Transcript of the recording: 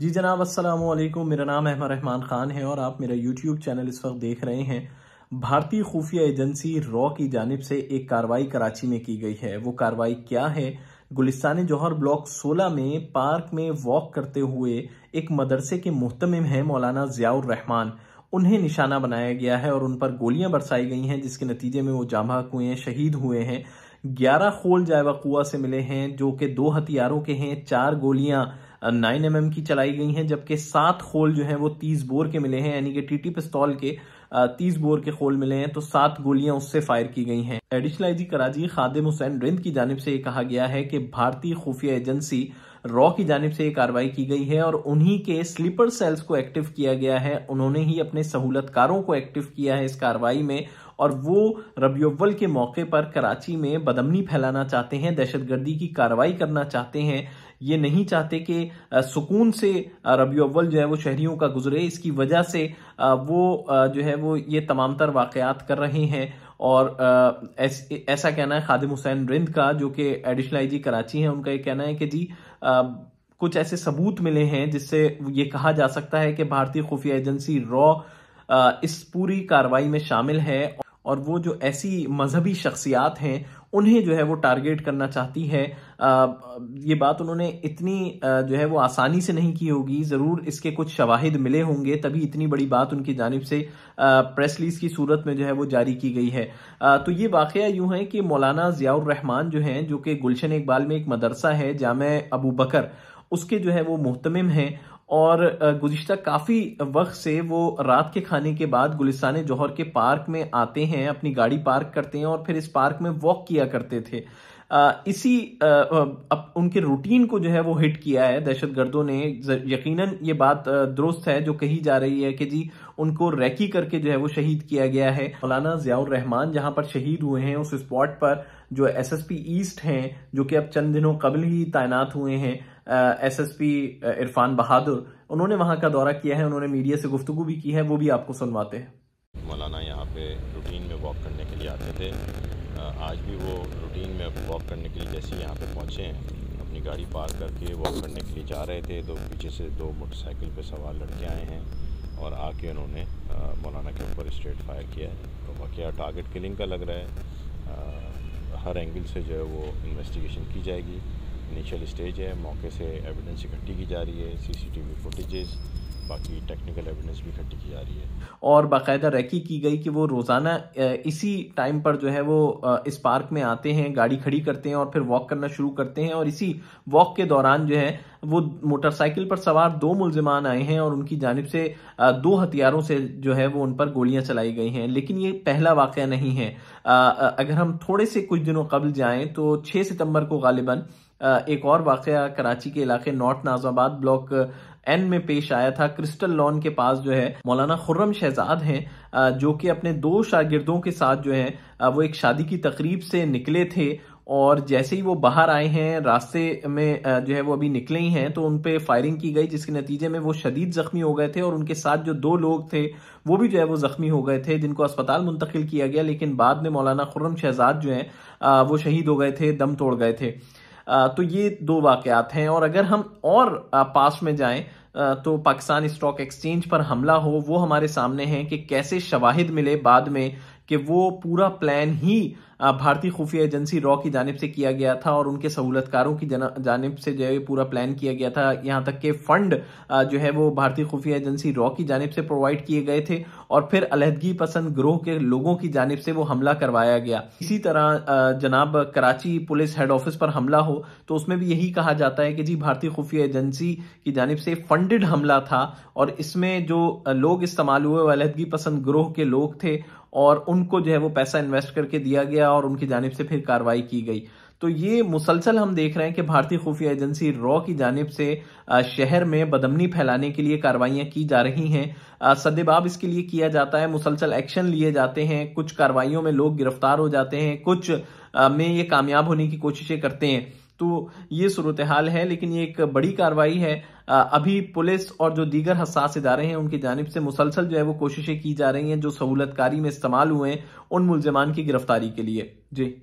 जी जनाब, अस्सलाम वालेकुम। मेरा नाम अहमद रहमान ख़ान है और आप मेरा यूट्यूब चैनल इस वक्त देख रहे हैं। भारतीय खुफिया एजेंसी रॉ की जानिब से एक कार्रवाई कराची में की गई है। वो कार्रवाई क्या है? गुलिस्तान जौहर ब्लॉक 16 में पार्क में वॉक करते हुए एक मदरसे के मुहतमिम हैं मौलाना ज़ियाउर रहमान, उन्हें निशाना बनाया गया है और उन पर गोलियां बरसाई गई हैं, जिसके नतीजे में वो जाँ बहक हुए हैं, शहीद हुए हैं। 11 खोल जायवा कुआ से मिले हैं जो कि 2 हथियारों के हैं। 4 गोलियां 9mm की चलाई गई हैं, जबकि 7 खोल जो हैं वो 30 बोर के मिले हैं, यानी कि टीटी पिस्तौल के 30 बोर के खोल मिले हैं, तो 7 गोलियां उससे फायर की गई हैं। एडिशनल आईजी कराची खादिम हुसैन रिंद की जानिब से कहा गया है कि भारतीय खुफिया एजेंसी रॉ की जानिब से कार्रवाई की गई है और उन्हीं के स्लीपर सेल्स को एक्टिव किया गया है। उन्होंने ही अपने सहूलतकारों को एक्टिव किया है इस कार्रवाई में, और वो रबीउल अव्वल के मौके पर कराची में बदअमनी फैलाना चाहते हैं, दहशतगर्दी की कार्रवाई करना चाहते हैं। ये नहीं चाहते कि सुकून से रबीउल अव्वल जो है वो शहरियों का गुजरे। इसकी वजह से वो जो है वो ये तमाम तर वाकयात कर रहे हैं। और ऐसा कहना है खादिम हुसैन रिंद का, जो कि एडिशनल आईजी कराची हैं। उनका ये कहना है कि जी कुछ ऐसे सबूत मिले हैं जिससे ये कहा जा सकता है कि भारतीय खुफिया एजेंसी रॉ इस पूरी कार्रवाई में शामिल है और वो जो ऐसी मजहबी शख्सियात हैं उन्हें जो है वो टारगेट करना चाहती है। ये बात उन्होंने इतनी जो है वो आसानी से नहीं की होगी, जरूर इसके कुछ शवाहिद मिले होंगे, तभी इतनी बड़ी बात उनकी जानिब से प्रेस रिलीज की सूरत में जो है वो जारी की गई है। तो ये वाकया यूं है कि मौलाना ज़ियाउर रहमान जो हैं, जो कि गुलशन इकबाल में एक मदरसा है जामे अबू बकर, उसके जो है वो मुहतमिम हैं और गुज़िश्ता काफ़ी वक्त से वो रात के खाने के बाद गुलिस्तान जौहर के पार्क में आते हैं, अपनी गाड़ी पार्क करते हैं और फिर इस पार्क में वॉक किया करते थे। इसी उनके रूटीन को जो है वो हिट किया है दहशतगर्दों ने। यकीनन ये बात दुरुस्त है जो कही जा रही है कि जी उनको रैकी करके जो है वो शहीद किया गया है। मौलाना ज़ियाउर रहमान जहां पर शहीद हुए हैं उस स्पॉट पर जो एसएसपी ईस्ट हैं, जो कि अब चंद दिनों कबल ही तैनात हुए हैं, एसएसपी इरफान बहादुर, उन्होंने वहां का दौरा किया है, उन्होंने मीडिया से गुफ्तगू भी की है, वो भी आपको सुनवाते हैं। मौलाना यहाँ पे रूटीन में वॉक करने के लिए आते थे। आज भी वो रूटीन में वॉक करने के लिए जैसे यहाँ पे पहुँचे हैं, अपनी गाड़ी पार्क करके वॉक करने के लिए जा रहे थे, तो पीछे से 2 मोटरसाइकिल पे सवार लड़के आए हैं और आके उन्होंने मौलाना के ऊपर स्ट्रेट फायर किया है। तो वाकया टारगेट किलिंग का लग रहा है। हर एंगल से जो है वो इन्वेस्टिगेशन की जाएगी। इनिशियल स्टेज है, मौके से एविडेंस इकट्ठी की जा रही है, सीसीटीवी फुटेजेस, बाकी टेक्निकल एविडेंस भी इकट्ठी की जा रही है और बाकायदा रैकी की गई कि वो रोजाना इसी टाइम पर जो है वो इस पार्क में आते हैं, गाड़ी खड़ी करते हैं और फिर वॉक करना शुरू करते हैं। और इसी वॉक के दौरान जो है वो मोटरसाइकिल पर सवार 2 मुल्जिमान आए हैं और उनकी जानिब से 2 हथियारों से जो है वो उन पर गोलियां चलाई गई हैं। लेकिन ये पहला वाकया नहीं है। अगर हम थोड़े से कुछ दिनों कबल जाएं तो 6 सितंबर को गालिबन एक और वाकया कराची के इलाके नॉर्थ नाज़ाबाद ब्लॉक एन में पेश आया था। क्रिस्टल लॉन के पास जो है मौलाना खुर्रम शहजाद हैं, जो कि अपने 2 शागिर्दों के साथ जो है वो एक शादी की तकरीब से निकले थे और जैसे ही वो बाहर आए हैं, रास्ते में जो है वो अभी निकले ही हैं, तो उन पे फायरिंग की गई, जिसके नतीजे में वो शदीद जख्मी हो गए थे और उनके साथ जो 2 लोग थे वो भी जो है वो जख्मी हो गए थे, जिनको अस्पताल मुंतकिल किया गया। लेकिन बाद में मौलाना खुर्रम शहजाद जो है वो शहीद हो गए थे, दम तोड़ गए थे। तो ये 2 वाकयात हैं। और अगर हम और पास में जाएं तो पाकिस्तान स्टॉक एक्सचेंज पर हमला हो, वो हमारे सामने है कि कैसे शवाहिद मिले बाद में कि वो पूरा प्लान ही भारतीय खुफिया एजेंसी रॉ की जानिब से किया गया था और उनके सहूलतकारों की जानिब से जो है पूरा प्लान किया गया था। यहाँ तक के फंड जो है वो भारतीय खुफिया एजेंसी रॉ की जानिब से प्रोवाइड किए गए थे और फिर अलहदगी पसंद ग्रोह के लोगों की जानिब से वो हमला करवाया गया। इसी तरह जनाब कराची पुलिस हेड ऑफिस पर हमला हो तो उसमें भी यही कहा जाता है कि जी भारतीय खुफिया एजेंसी की जानिब से फंडेड हमला था और इसमें जो लोग इस्तेमाल हुए वो अलहदगी पसंद ग्रोह के लोग थे और उनको जो है वो पैसा इन्वेस्ट करके दिया गया और उनकी जानिब से फिर कार्रवाई की गई। तो ये मुसलसल हम देख रहे हैं कि भारतीय खुफिया एजेंसी रॉ की जानिब से शहर में बदअमनी फैलाने के लिए कार्रवाइयां की जा रही हैं। सद्देबाब इसके लिए किया जाता है, मुसलसल एक्शन लिए जाते हैं, कुछ कार्रवाइयों में लोग गिरफ्तार हो जाते हैं, कुछ में ये कामयाब होने की कोशिशें करते हैं। तो ये सूरत हाल है, लेकिन ये एक बड़ी कार्रवाई है। अभी पुलिस और जो दीगर हसास इदारे हैं उनकी जानिब से मुसलसल जो है वो कोशिशें की जा रही हैं जो सहूलतकारी में इस्तेमाल हुए हैं उन मुल्जिमान की गिरफ्तारी के लिए। जी।